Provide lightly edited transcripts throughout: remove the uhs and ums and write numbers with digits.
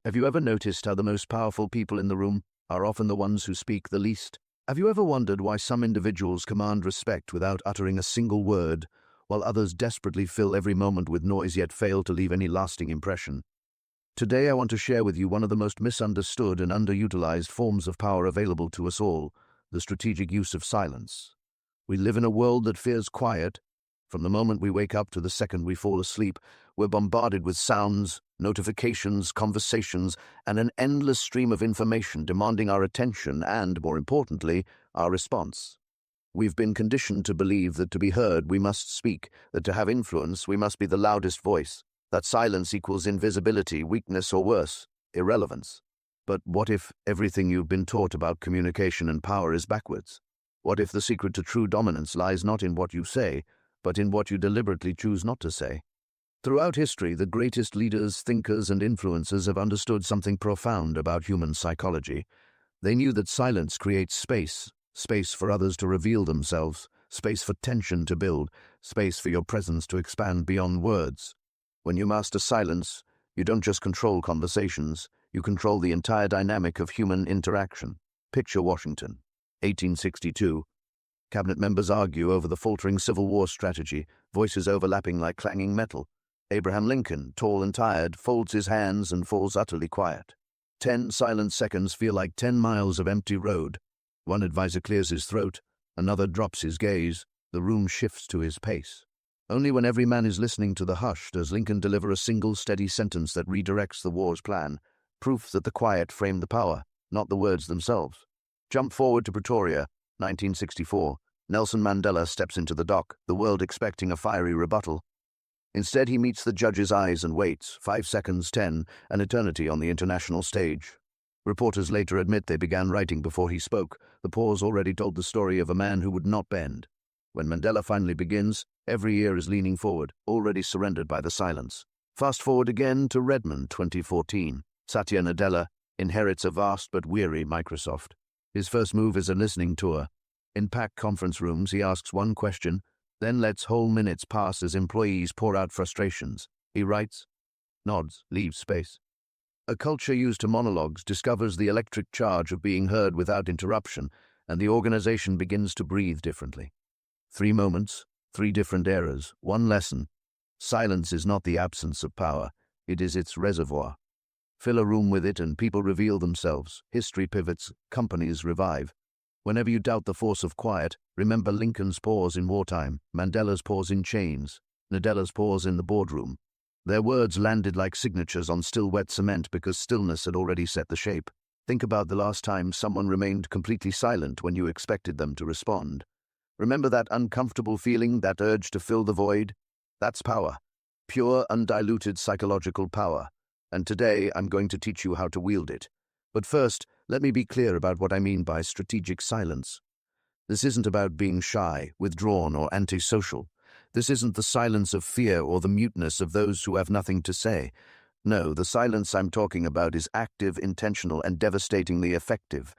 Have you ever noticed how the most powerful people in the room are often the ones who speak the least? Have you ever wondered why some individuals command respect without uttering a single word, while others desperately fill every moment with noise yet fail to leave any lasting impression? Today I want to share with you one of the most misunderstood and underutilized forms of power available to us all, the strategic use of silence. We live in a world that fears quiet. From the moment we wake up to the second we fall asleep, we're bombarded with sounds, notifications, conversations, and an endless stream of information demanding our attention and, more importantly, our response. We've been conditioned to believe that to be heard we must speak, that to have influence we must be the loudest voice, that silence equals invisibility, weakness, or worse, irrelevance. But what if everything you've been taught about communication and power is backwards? What if the secret to true dominance lies not in what you say, but in what you deliberately choose not to say? Throughout history, the greatest leaders, thinkers, and influencers have understood something profound about human psychology. They knew that silence creates space, space for others to reveal themselves, space for tension to build, space for your presence to expand beyond words. When you master silence, you don't just control conversations, you control the entire dynamic of human interaction. Picture Washington, 1862. Cabinet members argue over the faltering Civil War strategy, voices overlapping like clanging metal. Abraham Lincoln, tall and tired, folds his hands and falls utterly quiet. 10 silent seconds feel like 10 miles of empty road. One advisor clears his throat, another drops his gaze, the room shifts to his pace. Only when every man is listening to the hush does Lincoln deliver a single steady sentence that redirects the war's plan, proof that the quiet framed the power, not the words themselves. Jump forward to Pretoria, 1964. Nelson Mandela steps into the dock, the world expecting a fiery rebuttal. Instead, he meets the judge's eyes and waits, 5 seconds, 10, an eternity on the international stage. Reporters later admit they began writing before he spoke. The pause already told the story of a man who would not bend. When Mandela finally begins, every ear is leaning forward, already surrendered by the silence. Fast forward again to Redmond, 2014. Satya Nadella inherits a vast but weary Microsoft. His first move is a listening tour. In packed conference rooms, he asks one question, then lets whole minutes pass as employees pour out frustrations. He writes, nods, leaves space. A culture used to monologues discovers the electric charge of being heard without interruption, and the organization begins to breathe differently. 3 moments, 3 different eras, 1 lesson. Silence is not the absence of power, it is its reservoir. Fill a room with it and people reveal themselves, history pivots, companies revive. Whenever you doubt the force of quiet, remember Lincoln's pause in wartime, Mandela's pause in chains, Nadella's pause in the boardroom. Their words landed like signatures on still wet cement because stillness had already set the shape. Think about the last time someone remained completely silent when you expected them to respond. Remember that uncomfortable feeling, that urge to fill the void? That's power. Pure, undiluted psychological power. And today I'm going to teach you how to wield it. But first, let me be clear about what I mean by strategic silence. This isn't about being shy, withdrawn, or antisocial. This isn't the silence of fear or the muteness of those who have nothing to say. No, the silence I'm talking about is active, intentional, and devastatingly effective.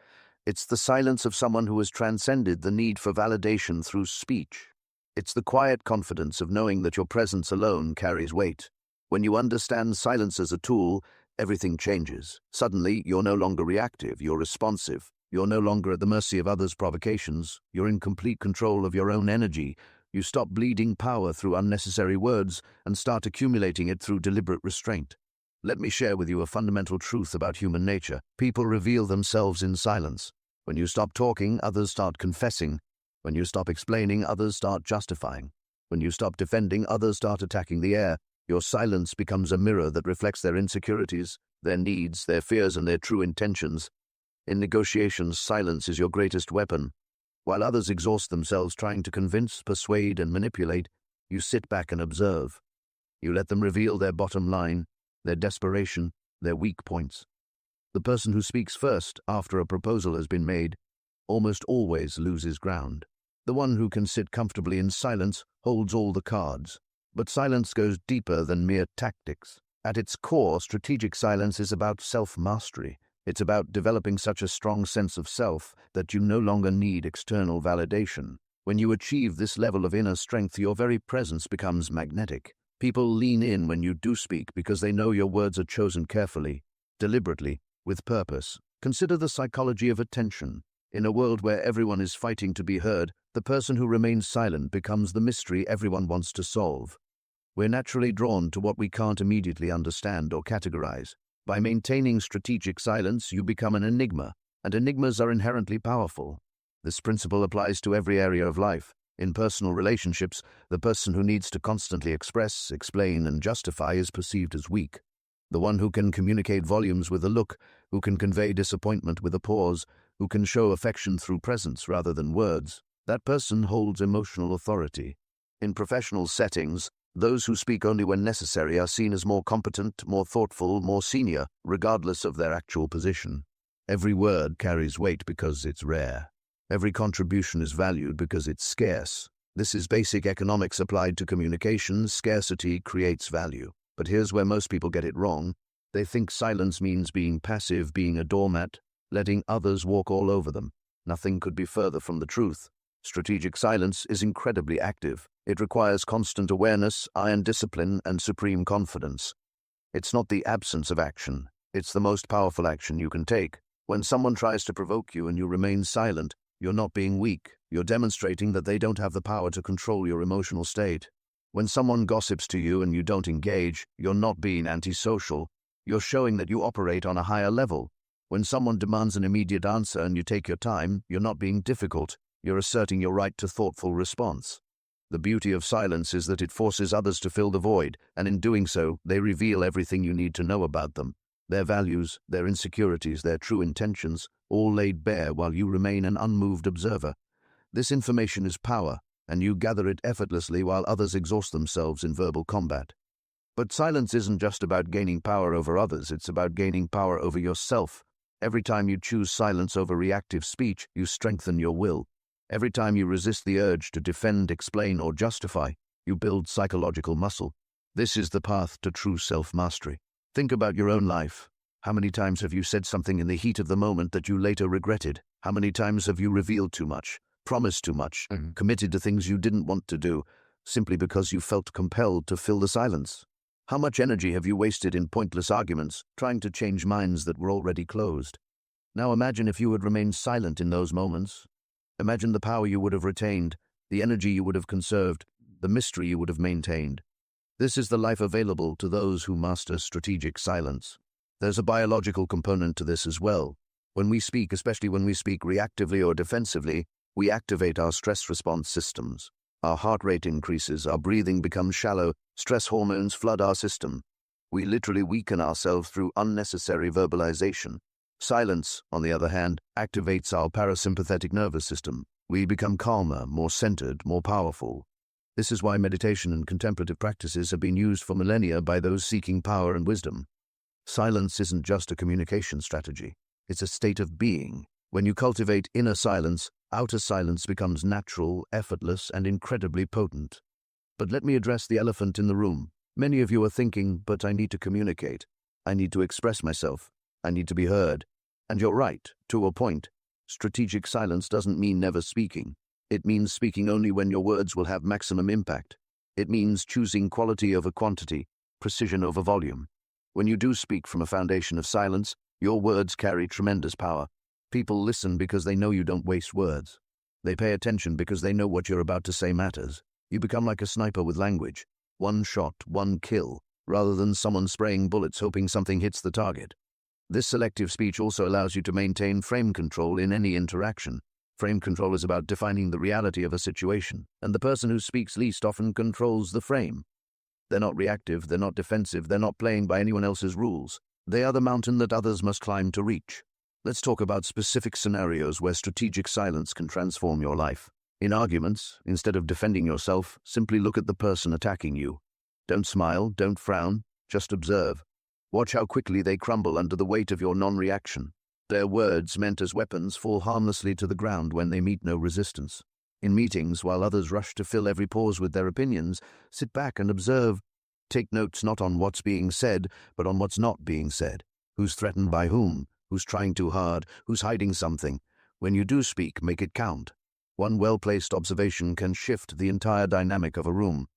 It's the silence of someone who has transcended the need for validation through speech. It's the quiet confidence of knowing that your presence alone carries weight. When you understand silence as a tool, everything changes. Suddenly, you're no longer reactive, you're responsive. You're no longer at the mercy of others' provocations. You're in complete control of your own energy. You stop bleeding power through unnecessary words and start accumulating it through deliberate restraint. Let me share with you a fundamental truth about human nature. People reveal themselves in silence. When you stop talking, others start confessing. When you stop explaining, others start justifying. When you stop defending, others start attacking the air. Your silence becomes a mirror that reflects their insecurities, their needs, their fears, and their true intentions. In negotiations, silence is your greatest weapon. While others exhaust themselves trying to convince, persuade, and manipulate, you sit back and observe. You let them reveal their bottom line, their desperation, their weak points. The person who speaks first, after a proposal has been made, almost always loses ground. The one who can sit comfortably in silence holds all the cards. But silence goes deeper than mere tactics. At its core, strategic silence is about self-mastery. It's about developing such a strong sense of self that you no longer need external validation. When you achieve this level of inner strength, your very presence becomes magnetic. People lean in when you do speak because they know your words are chosen carefully. deliberately, with purpose. Consider the psychology of attention. In a world where everyone is fighting to be heard, the person who remains silent becomes the mystery everyone wants to solve. We're naturally drawn to what we can't immediately understand or categorize. By maintaining strategic silence, you become an enigma, and enigmas are inherently powerful. This principle applies to every area of life. In personal relationships, the person who needs to constantly express, explain, and justify is perceived as weak. The one who can communicate volumes with a look, who can convey disappointment with a pause, who can show affection through presence rather than words, that person holds emotional authority. In professional settings, those who speak only when necessary are seen as more competent, more thoughtful, more senior, regardless of their actual position. Every word carries weight because it's rare. Every contribution is valued because it's scarce. This is basic economics applied to communication. Scarcity creates value. But here's where most people get it wrong. They think silence means being passive, being a doormat, letting others walk all over them. Nothing could be further from the truth. Strategic silence is incredibly active. It requires constant awareness, iron discipline, and supreme confidence. It's not the absence of action. It's the most powerful action you can take. When someone tries to provoke you and you remain silent, you're not being weak. You're demonstrating that they don't have the power to control your emotional state. When someone gossips to you and you don't engage, you're not being antisocial. You're showing that you operate on a higher level. When someone demands an immediate answer and you take your time, you're not being difficult. You're asserting your right to thoughtful response. The beauty of silence is that it forces others to fill the void, and in doing so, they reveal everything you need to know about them. Their values, their insecurities, their true intentions, all laid bare while you remain an unmoved observer. This information is power, and you gather it effortlessly while others exhaust themselves in verbal combat. But silence isn't just about gaining power over others, it's about gaining power over yourself. Every time you choose silence over reactive speech, you strengthen your will. Every time you resist the urge to defend, explain, or justify, you build psychological muscle. This is the path to true self-mastery. Think about your own life. How many times have you said something in the heat of the moment that you later regretted? How many times have you revealed too much, promised too much, committed to things you didn't want to do, simply because you felt compelled to fill the silence? How much energy have you wasted in pointless arguments, trying to change minds that were already closed? Now imagine if you had remained silent in those moments. Imagine the power you would have retained, the energy you would have conserved, the mystery you would have maintained. This is the life available to those who master strategic silence. There's a biological component to this as well. When we speak, especially when we speak reactively or defensively, we activate our stress response systems. Our heart rate increases, our breathing becomes shallow, stress hormones flood our system. We literally weaken ourselves through unnecessary verbalization. Silence, on the other hand, activates our parasympathetic nervous system. We become calmer, more centered, more powerful. This is why meditation and contemplative practices have been used for millennia by those seeking power and wisdom. Silence isn't just a communication strategy. It's a state of being. When you cultivate inner silence, outer silence becomes natural, effortless, and incredibly potent. But let me address the elephant in the room. Many of you are thinking, but I need to communicate. I need to express myself. I need to be heard. And you're right, to a point. Strategic silence doesn't mean never speaking. It means speaking only when your words will have maximum impact. It means choosing quality over quantity, precision over volume. When you do speak from a foundation of silence, your words carry tremendous power. People listen because they know you don't waste words. They pay attention because they know what you're about to say matters. You become like a sniper with language. One shot, one kill, rather than someone spraying bullets hoping something hits the target. This selective speech also allows you to maintain frame control in any interaction. Frame control is about defining the reality of a situation, and the person who speaks least often controls the frame. They're not reactive, they're not defensive, they're not playing by anyone else's rules. They are the mountain that others must climb to reach. Let's talk about specific scenarios where strategic silence can transform your life. In arguments, instead of defending yourself, simply look at the person attacking you. Don't smile, don't frown, just observe. Watch how quickly they crumble under the weight of your non-reaction. Their words, meant as weapons, fall harmlessly to the ground when they meet no resistance. In meetings, while others rush to fill every pause with their opinions, sit back and observe. Take notes not on what's being said, but on what's not being said. Who's threatened by whom? Who's trying too hard? Who's hiding something? When you do speak, make it count. One well-placed observation can shift the entire dynamic of a room.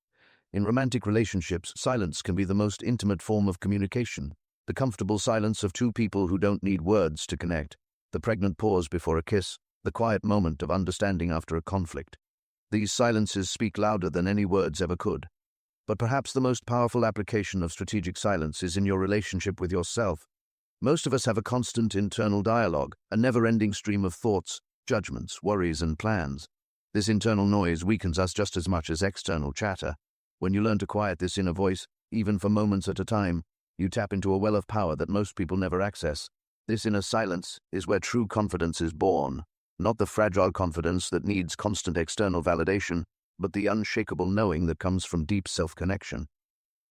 In romantic relationships, silence can be the most intimate form of communication. The comfortable silence of two people who don't need words to connect. The pregnant pause before a kiss. The quiet moment of understanding after a conflict. These silences speak louder than any words ever could. But perhaps the most powerful application of strategic silence is in your relationship with yourself. Most of us have a constant internal dialogue, a never-ending stream of thoughts, judgments, worries, and plans. This internal noise weakens us just as much as external chatter. When you learn to quiet this inner voice, even for moments at a time, you tap into a well of power that most people never access. This inner silence is where true confidence is born, not the fragile confidence that needs constant external validation, but the unshakable knowing that comes from deep self-connection.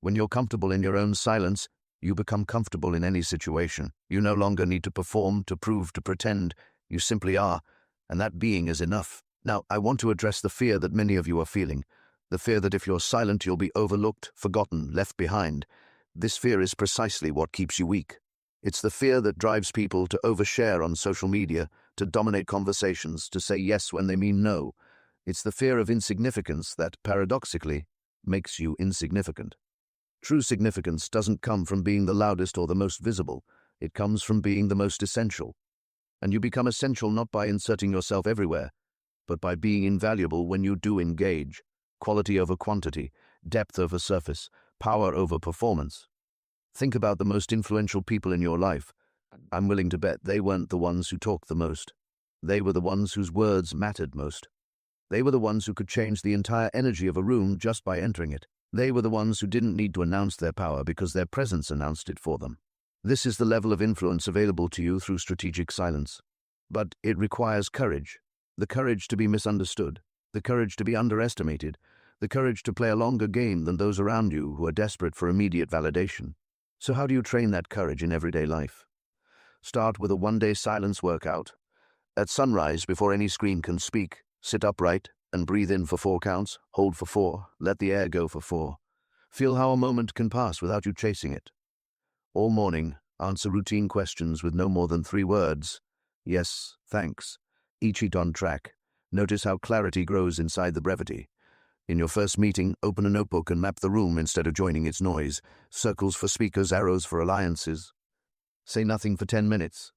When you're comfortable in your own silence, you become comfortable in any situation. You no longer need to perform, to prove, to pretend. You simply are, and that being is enough. Now, I want to address the fear that many of you are feeling. The fear that if you're silent, you'll be overlooked, forgotten, left behind. This fear is precisely what keeps you weak. It's the fear that drives people to overshare on social media, to dominate conversations, to say yes when they mean no. It's the fear of insignificance that, paradoxically, makes you insignificant. True significance doesn't come from being the loudest or the most visible. It comes from being the most essential. And you become essential not by inserting yourself everywhere, but by being invaluable when you do engage. Quality over quantity, depth over surface, power over performance. Think about the most influential people in your life. I'm willing to bet they weren't the ones who talked the most. They were the ones whose words mattered most. They were the ones who could change the entire energy of a room just by entering it. They were the ones who didn't need to announce their power because their presence announced it for them. This is the level of influence available to you through strategic silence. But it requires courage. The courage to be misunderstood. The courage to be underestimated. The courage to play a longer game than those around you who are desperate for immediate validation. So how do you train that courage in everyday life? Start with a one-day silence workout. At sunrise, before any screen can speak, sit upright and breathe in for 4 counts, hold for 4, let the air go for 4. Feel how a moment can pass without you chasing it. All morning, answer routine questions with no more than 3 words. Yes, thanks. Each eat on track. Notice how clarity grows inside the brevity. In your first meeting, open a notebook and map the room instead of joining its noise. Circles for speakers, arrows for alliances. Say nothing for 10 minutes.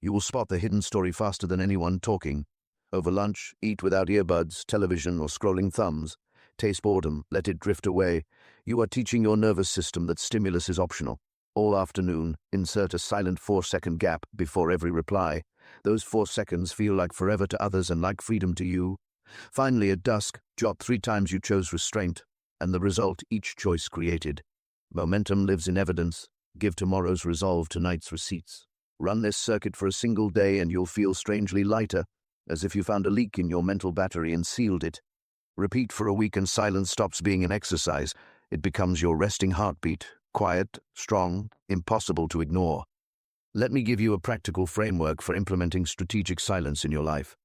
You will spot the hidden story faster than anyone talking. Over lunch, eat without earbuds, television, or scrolling thumbs. Taste boredom, let it drift away. You are teaching your nervous system that stimulus is optional. All afternoon, insert a silent 4-second gap before every reply. Those 4 seconds feel like forever to others and like freedom to you. Finally, at dusk, jot 3 times you chose restraint, and the result each choice created. Momentum lives in evidence. Give tomorrow's resolve tonight's receipts. Run this circuit for a single day and you'll feel strangely lighter, as if you found a leak in your mental battery and sealed it. Repeat for a week and silence stops being an exercise. It becomes your resting heartbeat, quiet, strong, impossible to ignore. Let me give you a practical framework for implementing strategic silence in your life.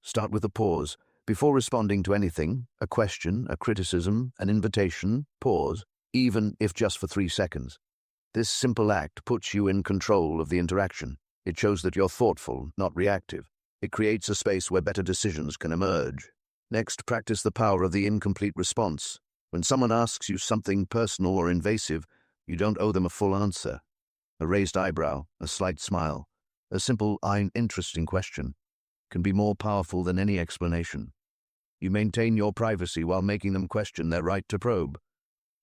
Start with a pause. Before responding to anything, a question, a criticism, an invitation, pause, even if just for 3 seconds. This simple act puts you in control of the interaction. It shows that you're thoughtful, not reactive. It creates a space where better decisions can emerge. Next, practice the power of the incomplete response. When someone asks you something personal or invasive, you don't owe them a full answer. A raised eyebrow, a slight smile, a simple, interesting question can be more powerful than any explanation. You maintain your privacy while making them question their right to probe.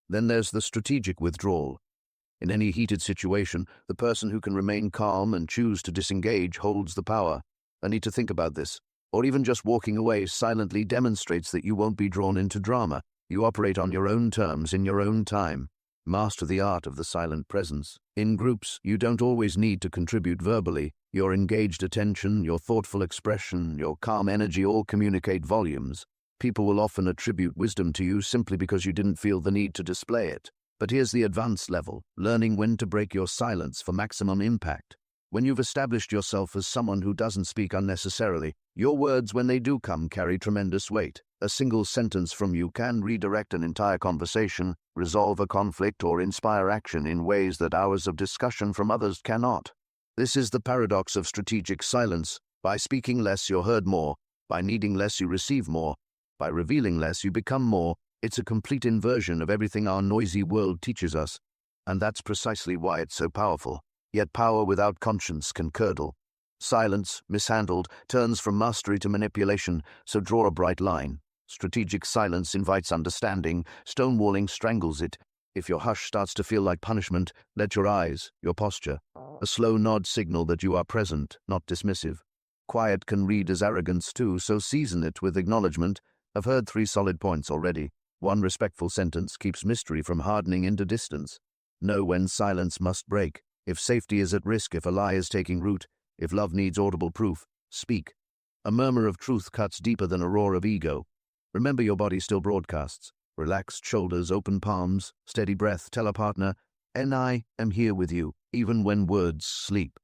Then there's the strategic withdrawal. In any heated situation, the person who can remain calm and choose to disengage holds the power. I need to think about this. Or even just walking away silently demonstrates that you won't be drawn into drama. You operate on your own terms in your own time. Master the art of the silent presence. In groups, you don't always need to contribute verbally. Your engaged attention, your thoughtful expression, your calm energy all communicate volumes. People will often attribute wisdom to you simply because you didn't feel the need to display it. But here's the advanced level, learning when to break your silence for maximum impact. When you've established yourself as someone who doesn't speak unnecessarily, your words, when they do come, carry tremendous weight. A single sentence from you can redirect an entire conversation, resolve a conflict, or inspire action in ways that hours of discussion from others cannot. This is the paradox of strategic silence. By speaking less, you're heard more. By needing less, you receive more. By revealing less, you become more. It's a complete inversion of everything our noisy world teaches us. And that's precisely why it's so powerful. Yet power without conscience can curdle. Silence, mishandled, turns from mastery to manipulation, so draw a bright line. Strategic silence invites understanding, stonewalling strangles it. If your hush starts to feel like punishment, let your eyes, your posture, a slow nod signal that you are present, not dismissive. Quiet can read as arrogance too, so season it with acknowledgement. I've heard 3 solid points already. 1 respectful sentence keeps mystery from hardening into distance. Know when silence must break. If safety is at risk, if a lie is taking root, if love needs audible proof, speak. A murmur of truth cuts deeper than a roar of ego. Remember, your body still broadcasts. Relaxed shoulders, open palms, steady breath. Tell a partner, and I am here with you, even when words sleep.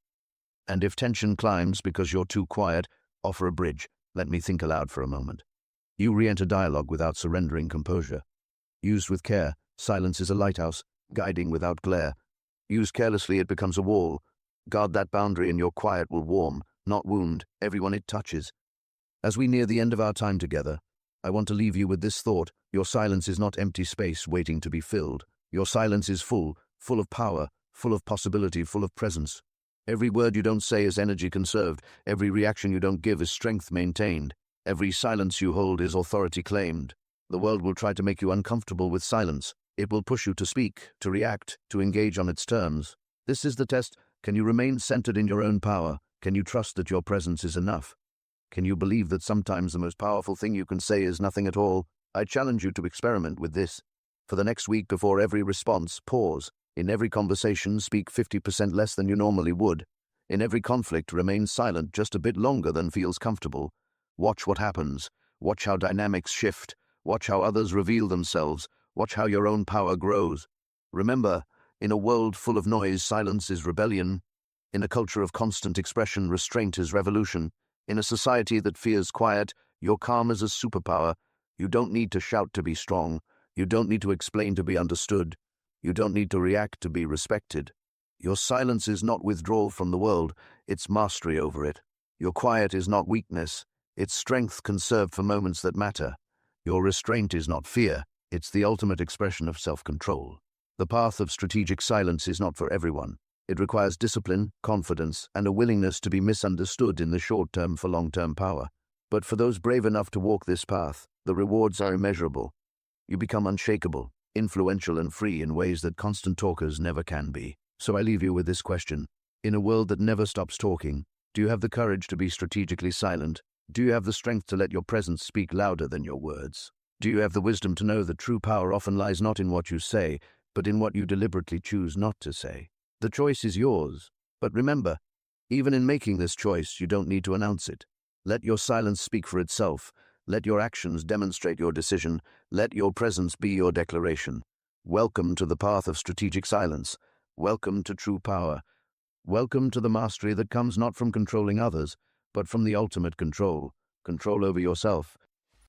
And if tension climbs because you're too quiet, offer a bridge. Let me think aloud for a moment. You re-enter dialogue without surrendering composure. Used with care, silence is a lighthouse, guiding without glare. Used carelessly, it becomes a wall. Guard that boundary and your quiet will warm, not wound, everyone it touches. As we near the end of our time together, I want to leave you with this thought. Your silence is not empty space waiting to be filled. Your silence is full of power, full of possibility, full of presence. Every word you don't say is energy conserved. Every reaction you don't give is strength maintained. Every silence you hold is authority claimed. The world will try to make you uncomfortable with silence. It will push you to speak, to react, to engage on its terms. This is the test. Can you remain centered in your own power? Can you trust that your presence is enough? Can you believe that sometimes the most powerful thing you can say is nothing at all? I challenge you to experiment with this. For the next week, before every response, pause. In every conversation, speak 50% less than you normally would. In every conflict, remain silent just a bit longer than feels comfortable. Watch what happens. Watch how dynamics shift. Watch how others reveal themselves. Watch how your own power grows. Remember, in a world full of noise, silence is rebellion. In a culture of constant expression, restraint is revolution. In a society that fears quiet, your calm is a superpower. You don't need to shout to be strong. You don't need to explain to be understood. You don't need to react to be respected. Your silence is not withdrawal from the world, it's mastery over it. Your quiet is not weakness, it's strength conserved for moments that matter. Your restraint is not fear, it's the ultimate expression of self-control. The path of strategic silence is not for everyone. It requires discipline, confidence, and a willingness to be misunderstood in the short term for long-term power. But for those brave enough to walk this path, the rewards are immeasurable. You become unshakable, influential, and free in ways that constant talkers never can be. So I leave you with this question. In a world that never stops talking, do you have the courage to be strategically silent? Do you have the strength to let your presence speak louder than your words? Do you have the wisdom to know that true power often lies not in what you say, but in what you deliberately choose not to say? The choice is yours, but remember, even in making this choice, you don't need to announce it. Let your silence speak for itself. Let your actions demonstrate your decision. Let your presence be your declaration. Welcome to the path of strategic silence. Welcome to true power. Welcome to the mastery that comes not from controlling others, but from the ultimate control over yourself.